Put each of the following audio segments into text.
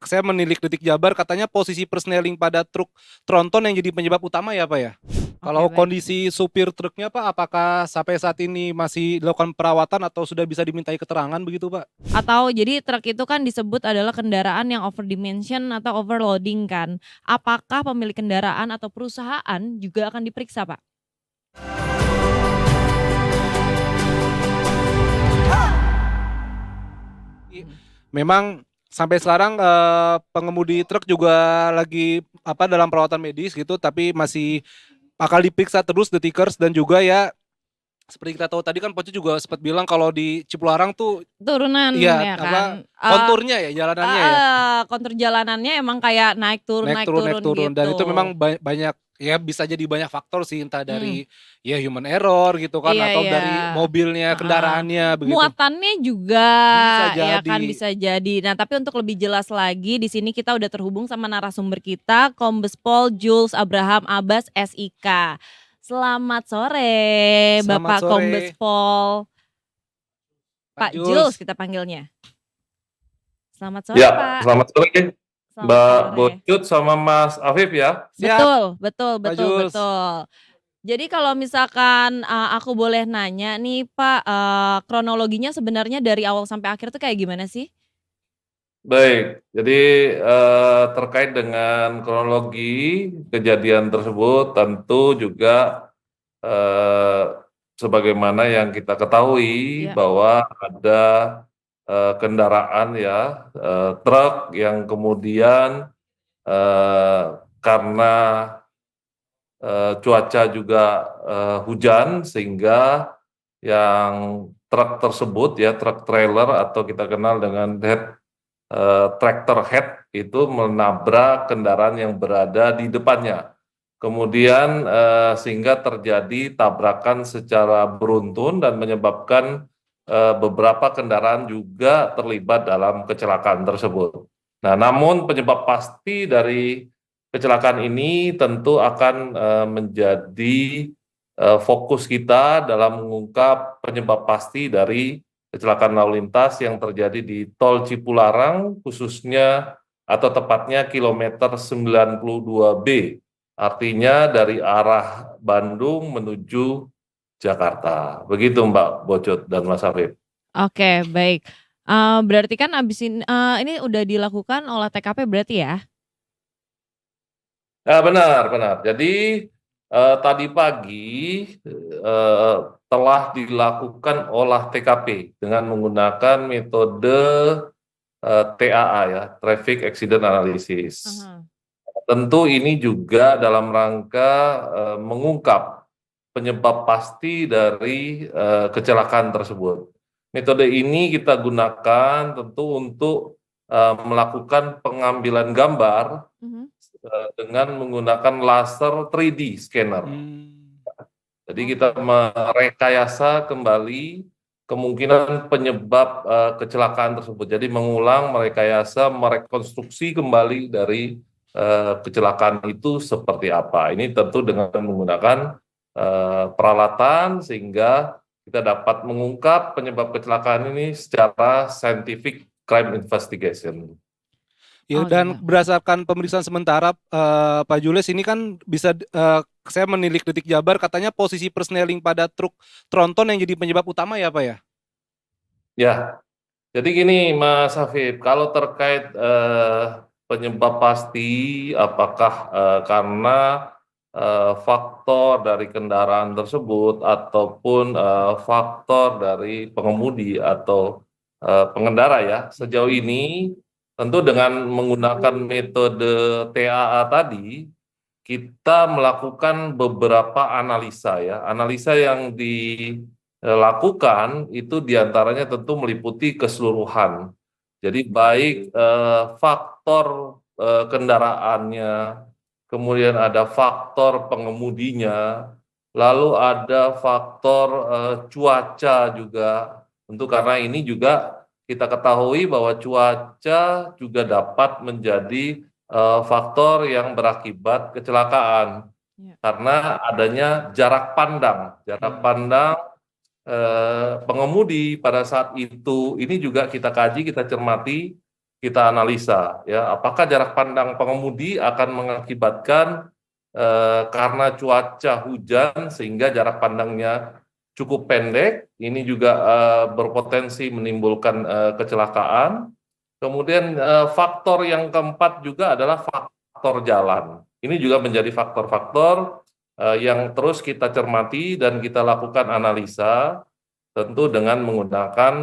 saya menilik Detik Jabar katanya posisi persneling pada truk tronton yang jadi penyebab utama ya Pak ya? Oke, Kalau baik. kondisi supir truknya Pak, apakah sampai saat ini masih dilakukan perawatan atau sudah bisa dimintai keterangan begitu Pak? Atau jadi truk itu kan disebut adalah kendaraan yang overdimension atau overloading kan. Apakah pemilik kendaraan atau perusahaan juga akan diperiksa, Pak? Mhm. Memang sampai sekarang pengemudi truk juga lagi dalam perawatan medis gitu, tapi masih bakal diperiksa terus detikers dan juga ya seperti kita tahu tadi kan Poci juga sempat bilang kalau di Cipularang tuh Turunan iya ya kan, konturnya ya jalanannya ya kontur jalanannya emang kayak naik turun naik turun dan itu gitu. memang banyak ya bisa jadi banyak faktor sih entah Mhm, dari ya human error gitu kan iya atau iya, dari mobilnya heeh. kendaraannya begitu Muatannya juga bisa ya kan jadi. bisa jadi. Nah, tapi untuk lebih jelas lagi di sini kita udah terhubung sama narasumber kita Kombes Pol Jules Abraham Abbas SIK. Selamat sore Selamat Bapak Kombes sore Pol, Pak Pak Jules Jules. kita panggilnya. Selamat sore, Ya, Pak. selamat sore Selamat Mbak sore. Bocut sama Mas Afif ya. Siap Betul betul Pak betul Jules. betul. Jadi kalau misalkan, aku boleh nanya nih Pak, kronologinya sebenarnya dari awal sampai akhir tuh kayak gimana sih? Baik, jadi terkait dengan kronologi kejadian tersebut tentu juga eh, sebagaimana yang kita ketahui Iya. bahwa ada kendaraan ya, truk yang kemudian eh, karena cuaca juga hujan sehingga yang truk tersebut ya truk trailer atau kita kenal dengan tractor head itu menabrak kendaraan yang berada di depannya. Kemudian sehingga terjadi tabrakan secara beruntun dan menyebabkan beberapa kendaraan juga terlibat dalam kecelakaan tersebut. Nah, namun penyebab pasti dari kecelakaan ini tentu akan menjadi fokus kita dalam mengungkap penyebab pasti dari kecelakaan lalu lintas yang terjadi di Tol Cipularang khususnya atau tepatnya kilometer 92B. Artinya dari arah Bandung menuju Jakarta. Begitu Mbak Bocot dan Mas Afif. Oke, baik. Berarti kan ini udah dilakukan olah TKP berarti ya? Benar, benar. Jadi tadi pagi eh, telah dilakukan olah TKP dengan menggunakan metode TAA ya, Traffic Accident Analysis. Aha. Tentu ini juga dalam rangka mengungkap penyebab pasti dari kecelakaan tersebut. Metode ini kita gunakan tentu untuk melakukan pengambilan gambar Mhm. dengan menggunakan laser 3D scanner. Jadi kita Oke. merekayasa kembali kemungkinan penyebab kecelakaan tersebut. Jadi mengulang, merekayasa, merekonstruksi kembali dari kecelakaan itu seperti apa. Ini tentu dengan menggunakan peralatan sehingga kita dapat mengungkap penyebab kecelakaan ini secara scientific crime investigation. Ya, Oh dan gitu. berdasarkan pemeriksaan sementara Pak Jules ini kan bisa saya menilik Detik Jabar katanya posisi persneling pada truk tronton yang jadi penyebab utama ya Pak ya? Ya, jadi gini Mas Hafib, kalau terkait penyebab pasti apakah karena faktor dari kendaraan tersebut ataupun faktor dari pengemudi atau pengendara ya, sejauh ini tentu dengan menggunakan metode TAA tadi kita melakukan beberapa analisa ya, analisa yang dilakukan itu diantaranya tentu meliputi keseluruhan. Jadi baik faktor kendaraannya, kemudian ada faktor pengemudinya, lalu ada faktor cuaca juga. Tentu karena ini juga kita ketahui bahwa cuaca juga dapat menjadi faktor yang berakibat kecelakaan Ya. karena adanya jarak pandang pengemudi pada saat itu ini juga kita kaji, kita cermati, kita analisa, ya, apakah jarak pandang pengemudi akan mengakibatkan karena cuaca hujan sehingga jarak pandangnya cukup pendek, ini juga berpotensi menimbulkan kecelakaan. Kemudian faktor yang keempat juga adalah faktor jalan. Ini juga menjadi faktor-faktor yang terus kita cermati dan kita lakukan analisa, tentu dengan menggunakan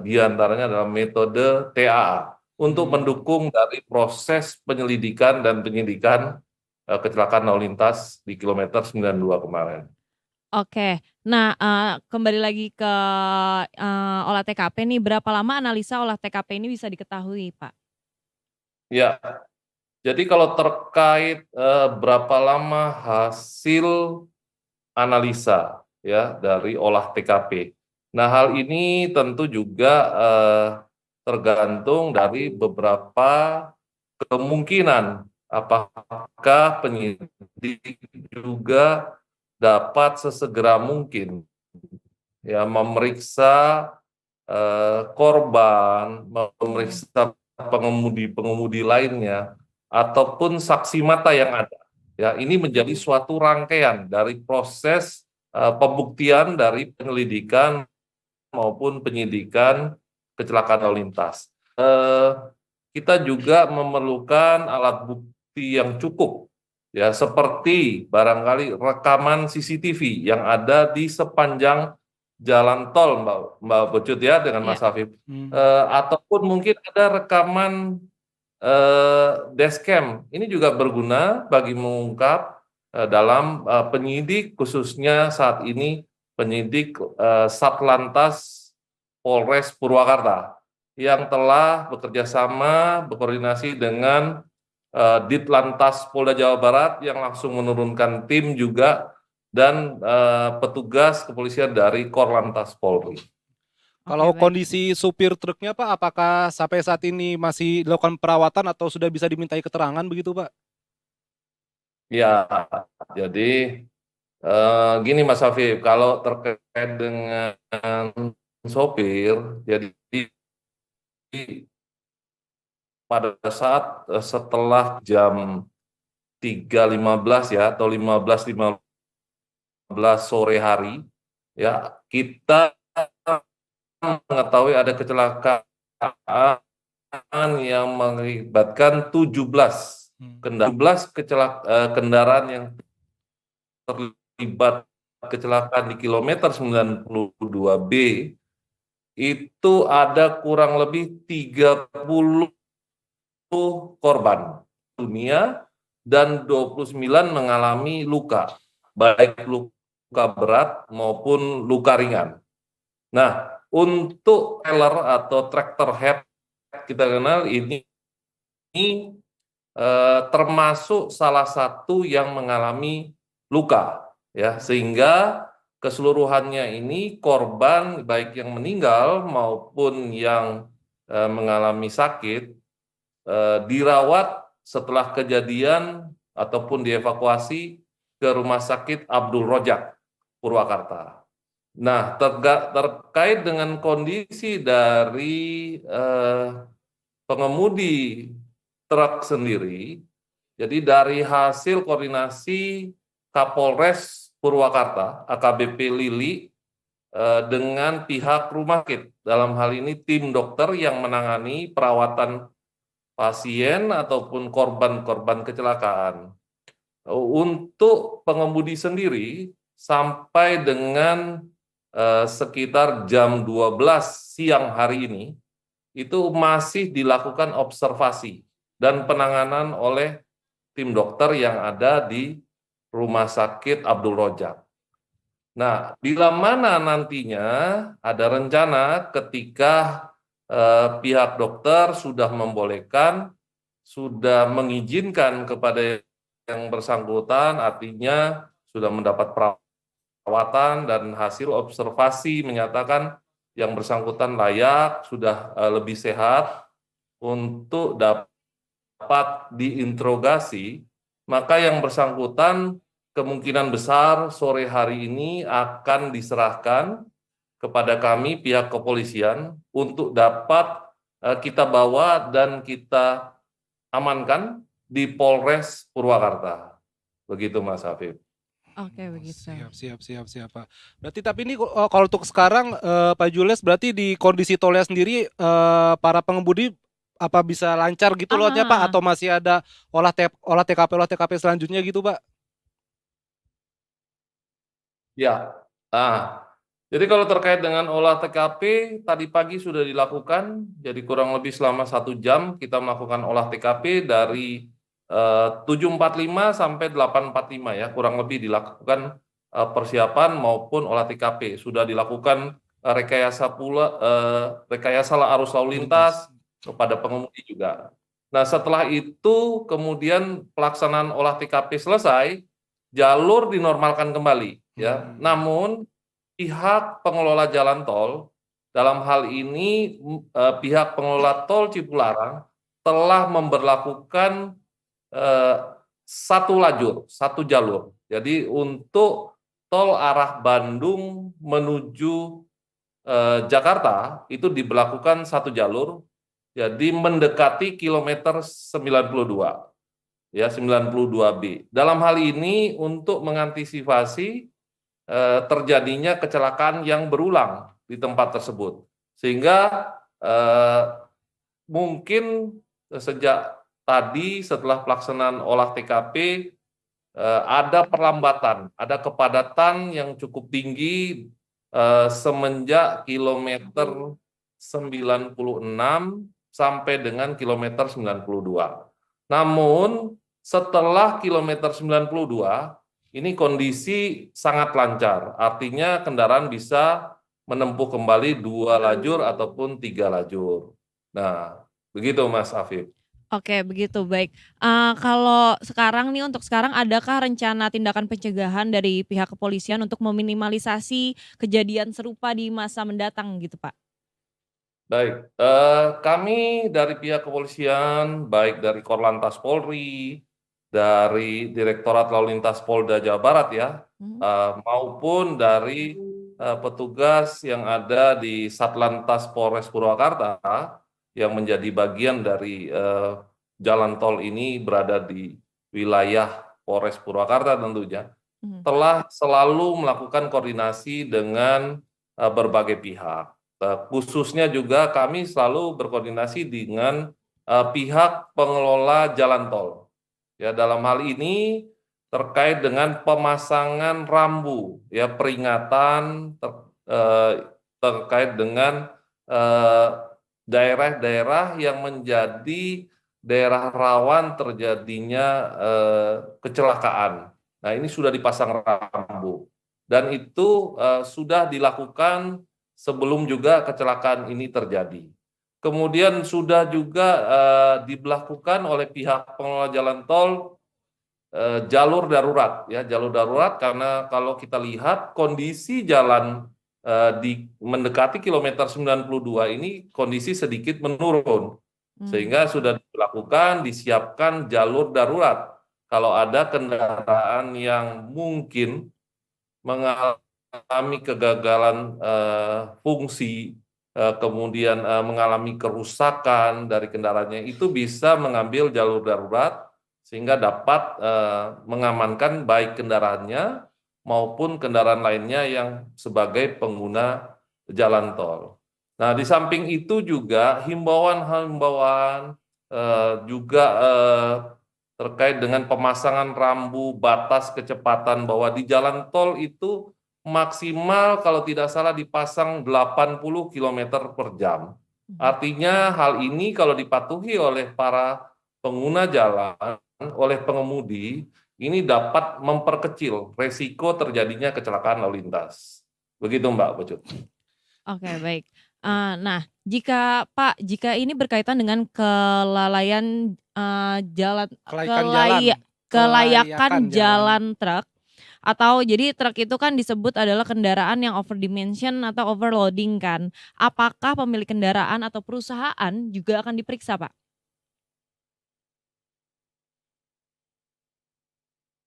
diantaranya dalam metode TAA untuk mendukung dari proses penyelidikan dan penyidikan kecelakaan lalu lintas di kilometer 92 kemarin. Oke. Nah, kembali lagi ke, olah TKP nih, berapa lama analisa olah TKP ini bisa diketahui, Pak? Ya, jadi kalau terkait berapa lama hasil analisa ya dari olah TKP. Nah, hal ini tentu juga tergantung dari beberapa kemungkinan apakah penyidik juga dapat sesegera mungkin ya memeriksa korban, memeriksa pengemudi-pengemudi lainnya ataupun saksi mata yang ada. Ya, ini menjadi suatu rangkaian dari proses pembuktian dari penyelidikan maupun penyidikan kecelakaan lalu lintas. Kita juga memerlukan alat bukti yang cukup, ya, seperti barangkali rekaman CCTV yang ada di sepanjang jalan tol, Mbak Bocut ya, dengan Mas Hafif, ataupun mungkin ada rekaman dashcam. Ini juga berguna bagi mengungkap dalam penyidik, khususnya saat ini penyidik Satlantas Polres Purwakarta yang telah bekerja sama, berkoordinasi dengan Ditlantas Polda Jawa Barat yang langsung menurunkan tim juga dan petugas kepolisian dari Korlantas Polri. Kalau Oke, baik. kondisi supir truknya Pak, apakah sampai saat ini masih dilakukan perawatan atau sudah bisa dimintai keterangan begitu Pak? Ya, jadi gini Mas Hafif, kalau terkait dengan sopir, jadi pada saat setelah jam 3.15 ya atau 15.15 sore hari, ya kita mengetahui ada kecelakaan yang mengakibatkan 17 kendaraan yang terlibat kecelakaan di kilometer 92B itu ada kurang lebih 30 korban dunia dan 29 mengalami luka, baik luka berat maupun luka ringan. Nah, untuk trailer atau tractor head kita kenal ini termasuk salah satu yang mengalami luka, ya, sehingga keseluruhannya ini korban baik yang meninggal maupun yang mengalami sakit dirawat setelah kejadian ataupun dievakuasi ke Rumah Sakit Abdul Rojak, Purwakarta. Nah, terkait dengan kondisi dari pengemudi truk sendiri, jadi dari hasil koordinasi Kapolres Purwakarta, AKBP Lili, dengan pihak rumah sakit, dalam hal ini tim dokter yang menangani perawatan pasien ataupun korban-korban kecelakaan. Untuk pengemudi sendiri, sampai dengan sekitar jam 12 siang hari ini, itu masih dilakukan observasi dan penanganan oleh tim dokter yang ada di Rumah Sakit Abdul Rojak. Nah, bila mana nantinya ada rencana ketika pihak dokter sudah membolehkan, sudah mengizinkan kepada yang bersangkutan, artinya sudah mendapat perawatan dan hasil observasi menyatakan yang bersangkutan layak, sudah lebih sehat untuk dapat diinterogasi, maka yang bersangkutan kemungkinan besar sore hari ini akan diserahkan kepada kami pihak kepolisian untuk dapat kita bawa dan kita amankan di Polres Purwakarta. Begitu Mas Hafid. Oke, begitu. Siap, Pak. Berarti tapi ini kalau untuk sekarang Pak Jules berarti di kondisi tolnya sendiri para pengemudi apa bisa lancar gitu lewatnya Pak, Ah, atau masih ada olah TKP selanjutnya gitu Pak? Ya, jadi kalau terkait dengan olah TKP, tadi pagi sudah dilakukan, jadi kurang lebih selama 1 jam kita melakukan olah TKP dari 7.45 sampai 8.45 ya, kurang lebih dilakukan persiapan maupun olah TKP. Sudah dilakukan rekayasa arus lalu lintas kepada pengemudi juga. Nah, setelah itu kemudian pelaksanaan olah TKP selesai, jalur dinormalkan kembali ya. Namun pihak pengelola jalan tol, dalam hal ini pihak pengelola tol Cipularang telah memberlakukan satu jalur. Jadi untuk tol arah Bandung menuju Jakarta itu diberlakukan satu jalur. Jadi mendekati kilometer 92 ya, 92B. Dalam hal ini untuk mengantisipasi terjadinya kecelakaan yang berulang di tempat tersebut, sehingga mungkin sejak tadi setelah pelaksanaan olah TKP ada perlambatan, ada kepadatan yang cukup tinggi semenjak kilometer 96 sampai dengan kilometer 92. Namun setelah kilometer 92 ini kondisi sangat lancar, artinya kendaraan bisa menempuh kembali 2 lajur ataupun 3 lajur. Nah, begitu Mas Afif. oke, begitu, baik. Kalau sekarang nih, untuk sekarang adakah rencana tindakan pencegahan dari pihak kepolisian untuk meminimalisasi kejadian serupa di masa mendatang gitu, Pak? Baik, kami dari pihak kepolisian, baik dari Korlantas Polri, dari Direktorat Lalu Lintas Polda Jawa Barat ya, maupun dari petugas yang ada di Satlantas Polres Purwakarta yang menjadi bagian dari jalan tol ini berada di wilayah Polres Purwakarta tentunya, telah selalu melakukan koordinasi dengan berbagai pihak. Khususnya juga kami selalu berkoordinasi dengan pihak pengelola jalan tol. Ya, dalam hal ini terkait dengan pemasangan rambu, ya peringatan terkait dengan daerah-daerah yang menjadi daerah rawan terjadinya kecelakaan. Nah, ini sudah dipasang rambu dan itu sudah dilakukan sebelum juga kecelakaan ini terjadi. Kemudian sudah juga diberlakukan oleh pihak pengelola jalan tol jalur darurat ya, jalur darurat, karena kalau kita lihat kondisi jalan mendekati kilometer 92 ini kondisi sedikit menurun, sehingga sudah dilakukan, disiapkan jalur darurat kalau ada kendaraan yang mungkin mengalami kegagalan fungsi, kemudian mengalami kerusakan dari kendaraannya, itu bisa mengambil jalur darurat sehingga dapat mengamankan baik kendaraannya maupun kendaraan lainnya yang sebagai pengguna jalan tol. Nah, di samping itu juga himbauan-himbauan juga terkait dengan pemasangan rambu batas kecepatan, bahwa di jalan tol itu maksimal kalau tidak salah dipasang 80 km per jam. Artinya hal ini kalau dipatuhi oleh para pengguna jalan, oleh pengemudi, ini dapat memperkecil resiko terjadinya kecelakaan lalu lintas. Begitu Mbak Pucut. Oke, baik. Nah, jika ini berkaitan dengan kelalaian jalan, kelayakan jalan truk, atau jadi truk itu kan disebut adalah kendaraan yang overdimension atau overloading kan. Apakah pemilik kendaraan atau perusahaan juga akan diperiksa, Pak?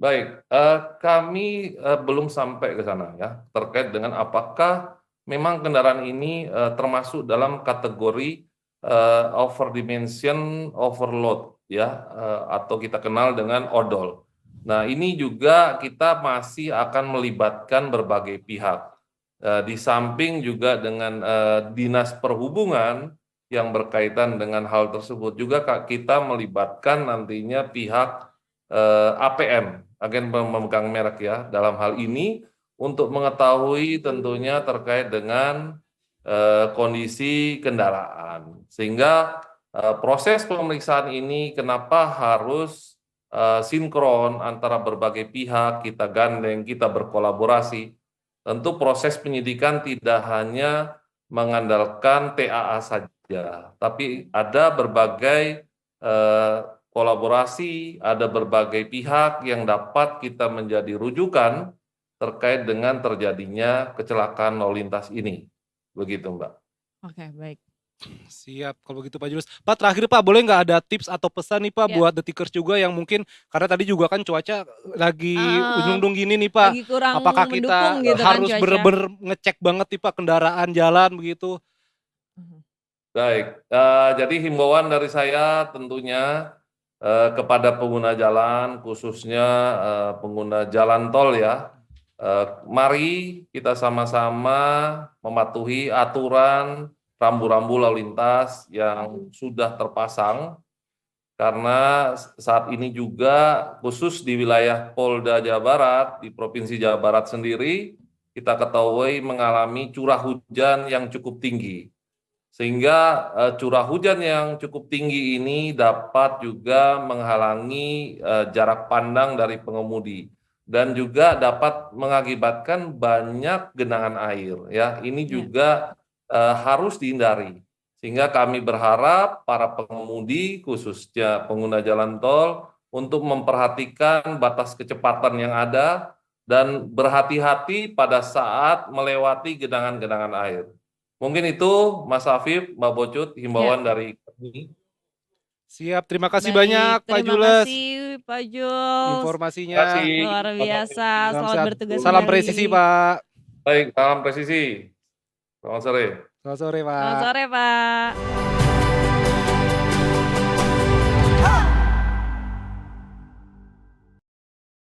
Baik, kami belum sampai ke sana ya, terkait dengan apakah memang kendaraan ini termasuk dalam kategori overdimension overload ya, atau kita kenal dengan odol. Nah, ini juga kita masih akan melibatkan berbagai pihak. Di samping juga dengan Dinas Perhubungan yang berkaitan dengan hal tersebut, juga kita melibatkan nantinya pihak APM, agen pemegang merek ya, dalam hal ini untuk mengetahui tentunya terkait dengan kondisi kendaraan. Sehingga proses pemeriksaan ini kenapa harus sinkron antara berbagai pihak, kita gandeng, kita berkolaborasi. Tentu proses penyidikan tidak hanya mengandalkan TAA saja, tapi ada berbagai kolaborasi, ada berbagai pihak yang dapat kita menjadi rujukan terkait dengan terjadinya kecelakaan lalu lintas ini. Begitu, Mbak. Oke, baik. Siap kalau gitu Pak Julius. Pak, terakhir Pak, boleh nggak ada tips atau pesan nih Pak Ya. buat detikers juga yang mungkin karena tadi juga kan cuaca lagi Ah, ujung-ujung gini nih Pak. lagi kurang Apakah mendukung kita gitu kan harus cuaca. bener-bener ngecek banget nih Pak kendaraan jalan begitu? Baik, jadi himbauan dari saya tentunya kepada pengguna jalan, khususnya pengguna jalan tol ya. Mari kita sama-sama mematuhi aturan rambu-rambu lalu lintas yang sudah terpasang, karena saat ini juga khusus di wilayah Polda Jawa Barat, di Provinsi Jawa Barat sendiri, kita ketahui mengalami curah hujan yang cukup tinggi. Sehingga curah hujan yang cukup tinggi ini dapat juga menghalangi jarak pandang dari pengemudi dan juga dapat mengakibatkan banyak genangan air ya. Ini juga harus dihindari. Sehingga kami berharap para pengemudi khususnya pengguna jalan tol untuk memperhatikan batas kecepatan yang ada dan berhati-hati pada saat melewati genangan-genangan air. Mungkin itu Mas Afif, Mbak Bocut, himbauan dari kami. Siap, terima kasih Baik, banyak Pak terima Jules kasih Pak Jules. informasinya. Terima kasih. Luar biasa. Salam Selamat sehat. bertugas Salam kembali. presisi Pak. Baik, salam presisi. Selamat sore. Selamat sore Pak. Selamat sore Pak.